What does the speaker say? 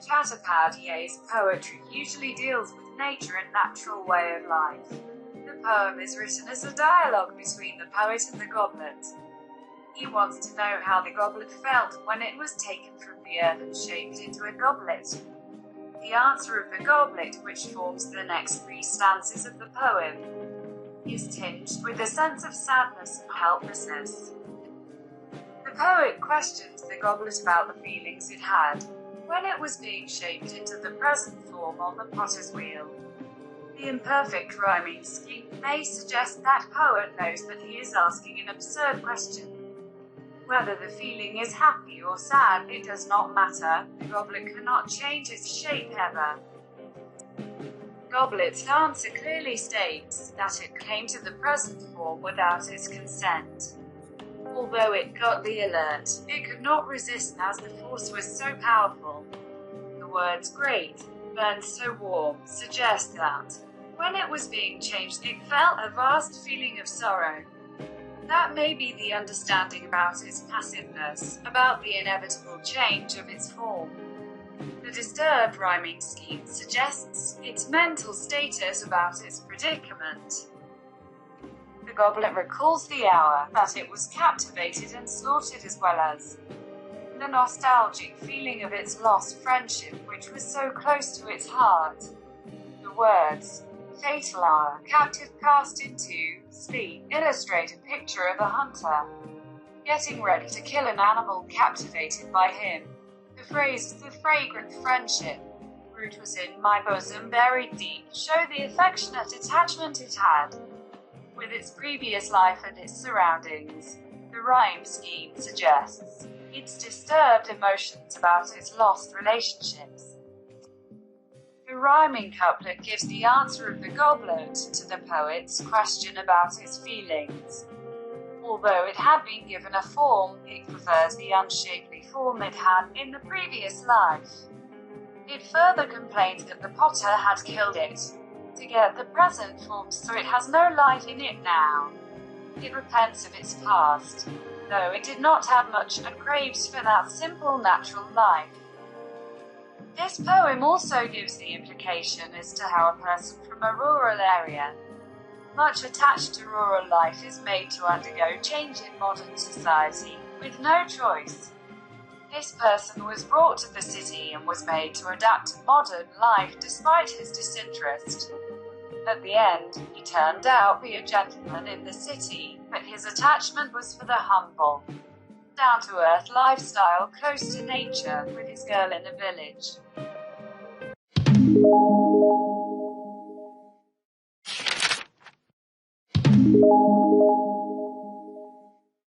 Chattopadyay's poetry usually deals with nature and natural way of life. The poem is written as a dialogue between the poet and the goblet. He wants to know how the goblet felt when it was taken from the earth and shaped into a goblet. The answer of the goblet, which forms the next 3 stanzas of the poem, is tinged with a sense of sadness and helplessness. The poet questions the goblet about the feelings it had when it was being shaped into the present form on the potter's wheel. The imperfect rhyming scheme may suggest that poet knows that he is asking an absurd question. Whether the feeling is happy or sad, it does not matter. The goblet cannot change its shape ever. Goblet's answer clearly states that it came to the present form without its consent. Although it got the alert, it could not resist as the force was so powerful. The words "great," "burned so warm" suggest that, when it was being changed, it felt a vast feeling of sorrow. That may be the understanding about its passiveness, about the inevitable change of its form. The disturbed rhyming scheme suggests its mental status about its predicament. The goblet recalls the hour that it was captivated and slaughtered, as well as the nostalgic feeling of its lost friendship, which was so close to its heart. The words "fatal hour," "captive cast into sleep," illustrate a picture of a hunter getting ready to kill an animal captivated by him. The phrase "the fragrant friendship," "root was in my bosom buried deep," show the affectionate attachment it had with its previous life and its surroundings. The rhyme scheme suggests its disturbed emotions about its lost relationships. The rhyming couplet gives the answer of the goblet to the poet's question about its feelings. Although it had been given a form, it prefers the unshapely form it had in the previous life. It further complains that the potter had killed it to get the present form, so it has no life in it now. It repents of its past, though it did not have much, and craves for that simple natural life. This poem also gives the implication as to how a person from a rural area, much attached to rural life, is made to undergo change in modern society, with no choice. This person was brought to the city and was made to adapt to modern life despite his disinterest. At the end, he turned out to be a gentleman in the city, but his attachment was for the humble, down-to-earth lifestyle close to nature, with his girl in a village.